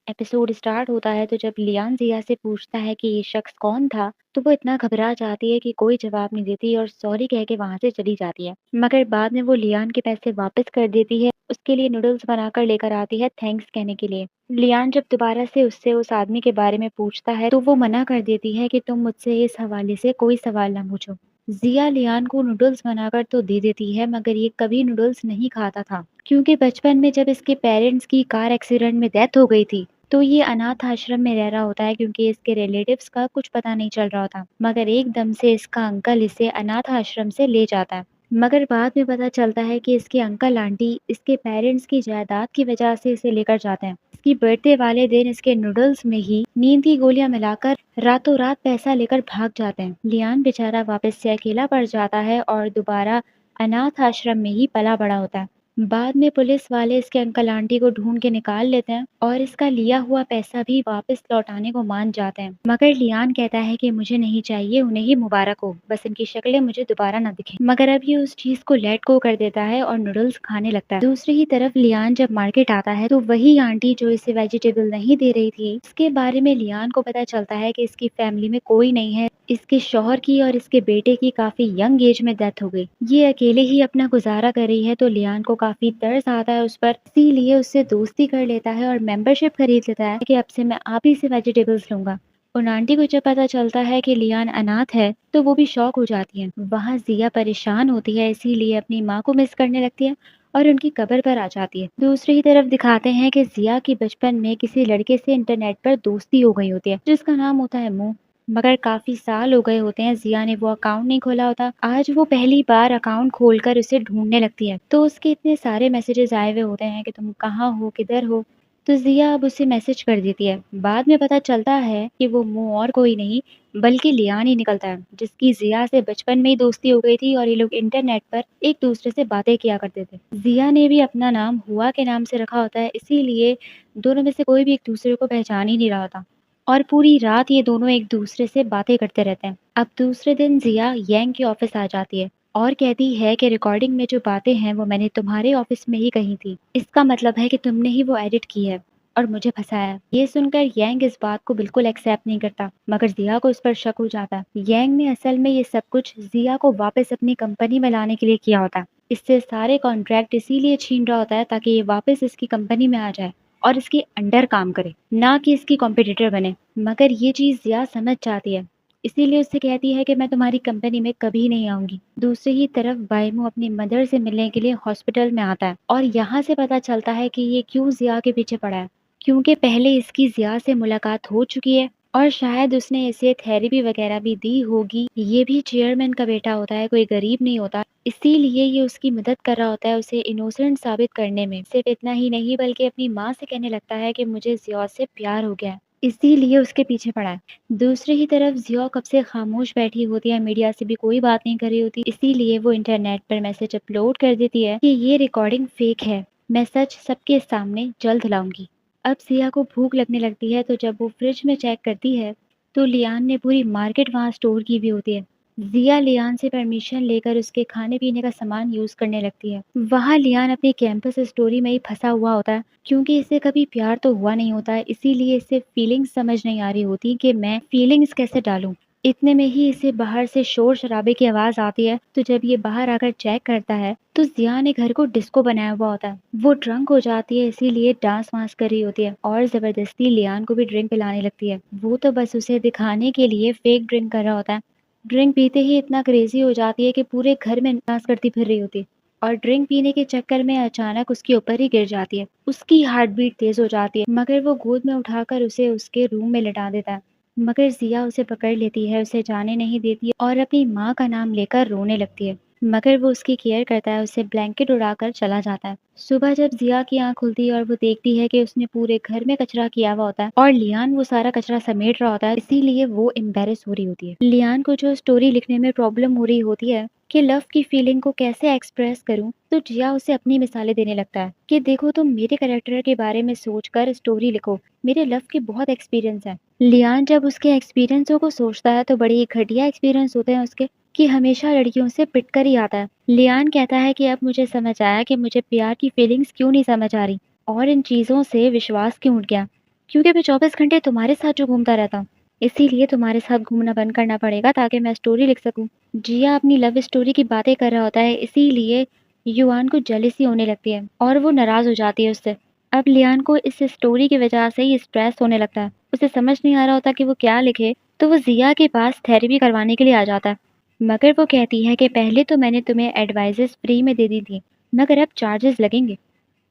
Episode start होता है तो जब लियान जिया से पूछता है कि ये शख्स कौन था, तो वो इतना घबरा जाती है कि कोई जवाब नहीं देती और सॉरी कह के वहां से चली जाती है। मगर बाद में वो लियान के पैसे वापस कर देती है, उसके लिए नूडल्स बनाकर लेकर आती है थैंक्स कहने के लिए। लियान जब दोबारा से उससे उस आदमी के बारे में पूछता है तो वो मना कर देती है कि तुम मुझसे इस हवाले से कोई सवाल ना पूछो। जिया लियान को नूडल्स बनाकर तो दे देती है, मगर ये कभी नूडल्स नहीं खाता था, क्योंकि बचपन में जब इसके पेरेंट्स की कार एक्सीडेंट में डेथ हो गई थी, तो ये अनाथ आश्रम में रह रहा होता है, क्योंकि इसके रिलेटिव्स का कुछ पता नहीं चल रहा होता। मगर एकदम से इसका अंकल इसे अनाथ आश्रम से ले जाता है। मगर बाद में पता चलता है कि इसके अंकल आंटी इसके पेरेंट्स की जायदाद की वजह से इसे लेकर जाते हैं। इसकी बर्थडे वाले दिन इसके नूडल्स में ही नींद की गोलियां मिलाकर रातों रात पैसा लेकर भाग जाते हैं। लियान बेचारा वापस से अकेला पड़ जाता है और दोबारा अनाथ आश्रम में ही पला बड़ा होता है। बाद में पुलिस वाले इसके अंकल आंटी को ढूंढ के निकाल लेते हैं और इसका लिया हुआ पैसा भी वापस लौटाने को मान जाते हैं। मगर लियान कहता है कि मुझे नहीं चाहिए, उन्हें ही मुबारक हो, बस इनकी शक्लें मुझे दोबारा ना दिखें। मगर अब ये उस चीज को लेट गो कर देता है और नूडल्स खाने लगता है। दूसरी ही तरफ लियान जब मार्केट आता है तो वही आंटी जो इसे वेजिटेबल नहीं दे रही थी, इसके बारे में लियान को पता चलता है कि इसकी फैमिली में कोई नहीं है। इसके शौहर की और इसके बेटे की काफी यंग एज में डेथ हो गई। ये अकेले ही अपना गुजारा कर रही है, तो लियान को काफी तरस आता है उस पर, इसीलिए उससे दोस्ती कर लेता है और मेंबरशिप खरीद लेता है कि अब से मैं आप ही से वेजिटेबल्स लूंगा। उन आंटी को जब पता चलता है कि लियान अनाथ है तो वो भी शॉक हो जाती है। वहाँ जिया परेशान होती है, इसीलिए अपनी माँ को मिस करने लगती है और उनकी कब्र पर आ जाती है। दूसरी ही तरफ दिखाते हैं कि जिया की बचपन में किसी लड़के से इंटरनेट पर दोस्ती हो गई होती है, जिसका नाम होता है मुंह। मगर काफी साल हो गए होते हैं, जिया ने वो अकाउंट नहीं खोला होता। आज वो पहली बार अकाउंट खोलकर उसे ढूंढने लगती है, तो उसके इतने सारे मैसेजेस आए हुए होते हैं कि तुम कहाँ हो, किधर हो। तो जिया अब उसे मैसेज कर देती है। बाद में पता चलता है कि वो मुंह और कोई नहीं बल्कि लियान ही निकलता है, जिसकी जिया से बचपन में ही दोस्ती हो गई थी और ये लोग इंटरनेट पर एक दूसरे से बातें किया करते थे। जिया ने भी अपना नाम हुआ के नाम से रखा होता है, इसीलिए दोनों में से कोई भी एक दूसरे को पहचान ही नहीं रहा होता और पूरी रात ये दोनों एक दूसरे से बातें करते रहते हैं। अब दूसरे दिन जिया यांग के ऑफिस आ जाती है और कहती है कि रिकॉर्डिंग में जो बातें हैं वो मैंने तुम्हारे ऑफिस में ही कही थी, इसका मतलब है कि तुमने ही वो एडिट की है और मुझे फंसाया है। ये सुनकर यांग इस बात को बिल्कुल एक्सेप्ट नहीं करता, मगर जिया को इस पर शक हो जाता है। यांग ने असल में ये सब कुछ जिया को वापस अपनी कंपनी में लाने के लिए किया होता है। इससे सारे कॉन्ट्रैक्ट इसीलिए छीन रहा होता है ताकि ये वापस इसकी कंपनी में आ जाए और इसके अंडर काम करे, ना कि इसकी कॉम्पिटिटर बने। मगर ये चीज जिया समझ जाती है, इसीलिए उससे कहती है कि मैं तुम्हारी कंपनी में कभी नहीं आऊंगी। दूसरी ही तरफ बायमू अपनी मदर से मिलने के लिए हॉस्पिटल में आता है और यहाँ से पता चलता है कि ये क्यों जिया के पीछे पड़ा है, क्योंकि पहले इसकी जिया से मुलाकात हो चुकी है और शायद उसने इसे थेरेपी वगैरह भी दी होगी। ये भी चेयरमैन का बेटा होता है, कोई गरीब नहीं होता, इसीलिए ये उसकी मदद कर रहा होता है उसे इनोसेंट साबित करने में। सिर्फ इतना ही नहीं बल्कि अपनी माँ से कहने लगता है कि मुझे जिया से प्यार हो गया है, इसीलिए उसके पीछे पड़ा है। दूसरी ही तरफ जिया कब से खामोश बैठी होती है, मीडिया से भी कोई बात नहीं कर रही होती, इसीलिए वो इंटरनेट पर मैसेज अपलोड कर देती है कि ये रिकॉर्डिंग फेक है, मैं सच सबके सामने जल्द लाऊंगी। अब जिया को भूख लगने लगती है, तो जब वो फ्रिज में चेक करती है तो लियान ने पूरी मार्केट वहाँ स्टोर की भी होती है। जिया लियान से परमिशन लेकर उसके खाने पीने का सामान यूज करने लगती है। वहाँ लियान अपनी कैंपस स्टोरी में ही फंसा हुआ होता है, क्योंकि इसे कभी प्यार तो हुआ नहीं होता है, इसीलिए इसे फीलिंग्स समझ नहीं आ रही होती कि मैं फीलिंग्स कैसे डालूं। इतने में ही इसे बाहर से शोर शराबे की आवाज आती है, तो जब ये बाहर आकर चेक करता है तो जिया ने घर को डिस्को बनाया हुआ होता है। वो ड्रंक हो जाती है, इसीलिए डांस वांस कर रही होती है और जबरदस्ती लियान को भी ड्रिंक पिलाने लगती है। वो तो बस उसे दिखाने के लिए फेक ड्रिंक कर रहा होता है। ड्रिंक पीते ही इतना क्रेजी हो जाती है कि पूरे घर में डांस करती फिर रही होती है और ड्रिंक पीने के चक्कर में अचानक उसके ऊपर ही गिर जाती है। उसकी हार्ट बीट तेज हो जाती है, मगर वो गोद में उठाकर उसे उसके रूम में लिटा देता है। मगर जिया उसे पकड़ लेती है, उसे जाने नहीं देती और अपनी माँ का नाम लेकर रोने लगती है। मगर वो उसकी केयर करता है, उसे ब्लैंकेट उड़ाकर चला जाता है। सुबह जब जिया की आंख खुलती है और वो देखती है कि उसने पूरे घर में कचरा किया हुआ होता है और लियान वो सारा कचरा समेट रहा होता है, इसीलिए वो एम्बेरस हो रही होती है। लियान को जो स्टोरी लिखने में प्रॉब्लम हो रही होती है कि लव की फीलिंग को कैसे एक्सप्रेस करूं, तो जिया उसे अपनी मिसालें देने लगता है कि देखो तुम मेरे कैरेक्टर के बारे में सोचकर स्टोरी लिखो, मेरे लव के बहुत एक्सपीरियंस है। लियान जब उसके एक्सपीरियंसों को सोचता है तो बड़े ही घटिया एक्सपीरियंस होते हैं उसके, कि हमेशा लड़कियों से पिट कर ही आता है। लियान कहता है कि अब मुझे समझ आया कि मुझे प्यार की फीलिंग्स क्यों नहीं समझ आ रही और इन चीजों से विश्वास क्यों उठ गया। क्योंकि मैं 24 घंटे तुम्हारे साथ जो घूमता रहता हूँ, इसीलिए तुम्हारे साथ घूमना बंद करना पड़ेगा ताकि मैं स्टोरी लिख सकूँ। जिया अपनी लव स्टोरी की बातें कर रहा होता है, इसीलिए युआन को जेलसी होने लगती है और वो नाराज़ हो जाती है उससे। अब लियान को इस स्टोरी की वजह से ही स्ट्रेस होने लगता है। उसे समझ नहीं आ रहा होता कि वो क्या लिखे, तो वो जिया के पास थेरेपी करवाने के लिए आ जाता है। मगर वो कहती है कि पहले तो मैंने तुम्हें एडवाइसेज़ फ्री में दे दी थी, मगर अब चार्जेस लगेंगे।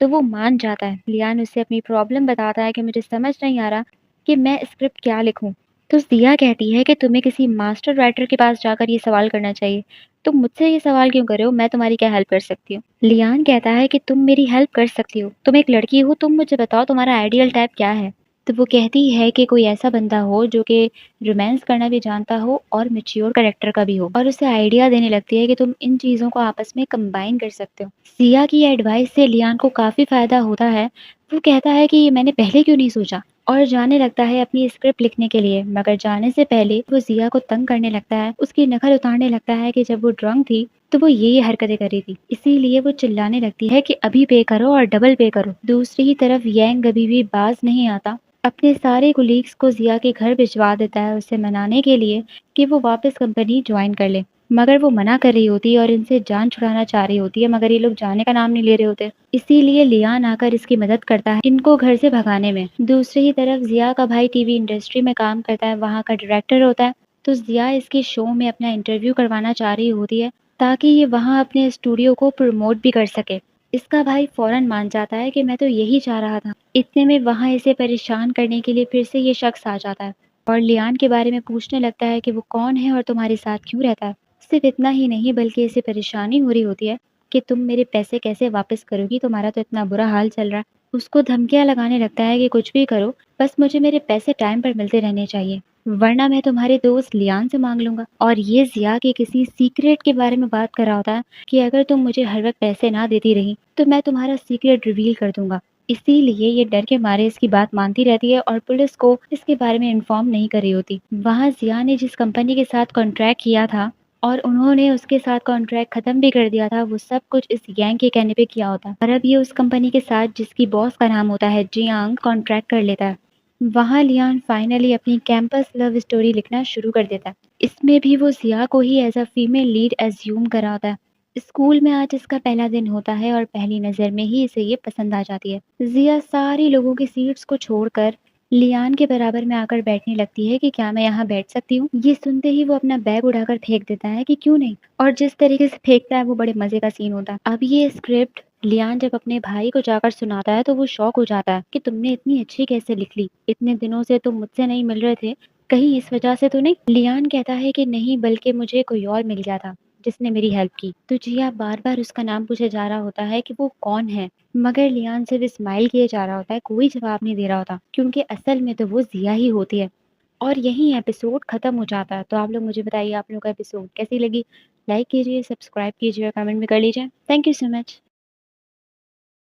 तो वो मान जाता है। लियान उससे अपनी प्रॉब्लम बताता है कि मुझे समझ नहीं आ रहा कि मैं स्क्रिप्ट क्या लिखूं। तो जिया कहती है कि तुम्हें किसी मास्टर राइटर के पास जाकर ये सवाल करना चाहिए। तुम मुझसे ये सवाल क्यों कर रहे हो? मैं तुम्हारी क्या हेल्प कर सकती हूँ? लियान कहता है कि तुम मेरी हेल्प कर सकती हो। तुम एक लड़की हो, तुम मुझे बताओ तुम्हारा आइडियल टाइप क्या है? तो वो कहती है कि कोई ऐसा बंदा हो जो कि रोमांस करना भी जानता हो और मैच्योर कैरेक्टर का भी हो, और उसे आइडिया देने लगती है कि तुम इन चीज़ों को आपस में कंबाइन कर सकते हो। सिया की एडवाइस से लियान को काफ़ी फ़ायदा होता है। वो कहता है कि ये मैंने पहले क्यों नहीं सोचा, और जाने लगता है अपनी स्क्रिप्ट लिखने के लिए। मगर जाने से पहले वो जिया को तंग करने लगता है, उसकी नकल उतारने लगता है कि जब वो ड्रंक थी तो वो ये हरकतें कर रही थी, इसीलिए वो चिल्लाने लगती है कि अभी पे करो और डबल पे करो। दूसरी ही तरफ यंग अभी भी बाज नहीं आता, अपने सारे कुलीग्स को जिया के घर भिजवा देता है उसे मनाने के लिए कि वो वापस कंपनी ज्वाइन कर ले। मगर वो मना कर रही होती है और इनसे जान छुड़ाना चाह रही होती है, मगर ये लोग जाने का नाम नहीं ले रहे होते। इसीलिए लियान आकर इसकी मदद करता है इनको घर से भगाने में। दूसरी ही तरफ जिया का भाई टीवी इंडस्ट्री में काम करता है, वहाँ का डायरेक्टर होता है। तो जिया इसके शो में अपना इंटरव्यू करवाना चाह रही होती है ताकि ये वहाँ अपने स्टूडियो को प्रमोट भी कर सके। इसका भाई फौरन मान जाता है कि मैं तो यही चाह रहा था। इतने में वहाँ इसे परेशान करने के लिए फिर से ये शख्स आ जाता है और लियान के बारे में पूछने लगता है कि वो कौन है और तुम्हारे साथ क्यों रहता है। सिर्फ इतना ही नहीं बल्कि इसे परेशानी हो रही होती है कि तुम मेरे पैसे कैसे वापस करोगी, तुम्हारा तो इतना बुरा हाल चल रहा है। उसको धमकियां लगाने लगता है कि कुछ भी करो, बस मुझे मेरे पैसे टाइम पर मिलते रहने चाहिए, वरना मैं तुम्हारे दोस्त लियान से मांग लूंगा। और ये जिया के किसी सीक्रेट के बारे में बात कर रहा होता है कि अगर तुम मुझे हर वक्त पैसे ना देती रही तो मैं तुम्हारा सीक्रेट रिवील कर दूंगा। इसीलिए ये डर के मारे इसकी बात मानती रहती है और पुलिस को इसके बारे में इन्फॉर्म नहीं कर रही होती। वहाँ जिया ने जिस कंपनी के साथ कॉन्ट्रैक्ट किया था और उन्होंने उसके साथ कॉन्ट्रैक्ट खत्म भी कर दिया था, वो सब कुछ इस गैंग के कहने पे किया होता है। और अब ये उस कंपनी के साथ जिसकी बॉस का नाम होता है जियांग कॉन्ट्रैक्ट कर लेता है। वहाँ लियान फाइनली अपनी कैंपस लव स्टोरी लिखना शुरू कर देता है। इसमें भी वो जिया को ही as a female lead assume कराता है। स्कूल में आज इसका पहला दिन होता है और पहली नज़र में ही इसे ये पसंद आ जाती है। जिया सारी लोगों की सीट्स को छोड़कर लियान के बराबर में आकर बैठने लगती है कि क्या मैं यहाँ बैठ सकती हूँ। ये सुनते ही वो अपना बैग उठाकर फेंक देता है कि क्यों नहीं, और जिस तरीके से फेंकता है वो बड़े मजे का सीन होता है। अब ये स्क्रिप्ट लियान जब अपने भाई को जाकर सुनाता है तो वो शॉक हो जाता है कि तुमने इतनी अच्छी कैसे लिख ली, इतने दिनों से तुम मुझसे नहीं मिल रहे थे, कहीं इस वजह से तो नहीं? लियान कहता है कि नहीं, बल्कि मुझे कोई और मिल गया था जिसने मेरी हेल्प की। तो जिया बार-बार उसका नाम पूछे जा रहा होता है कि वो कौन है, मगर लियान सिर्फ स्माइल किए जा रहा होता है, कोई जवाब नहीं दे रहा होता, क्योंकि असल में तो वो जिया ही होती है। और यहीं एपिसोड खत्म हो जाता है। तो आप लोग मुझे बताइए आप लोगों को एपिसोड कैसी लगी? लाइक कीजिए, सब्सक्राइब कीजिए और कमेंट भी कर लीजिए। Thank you so much.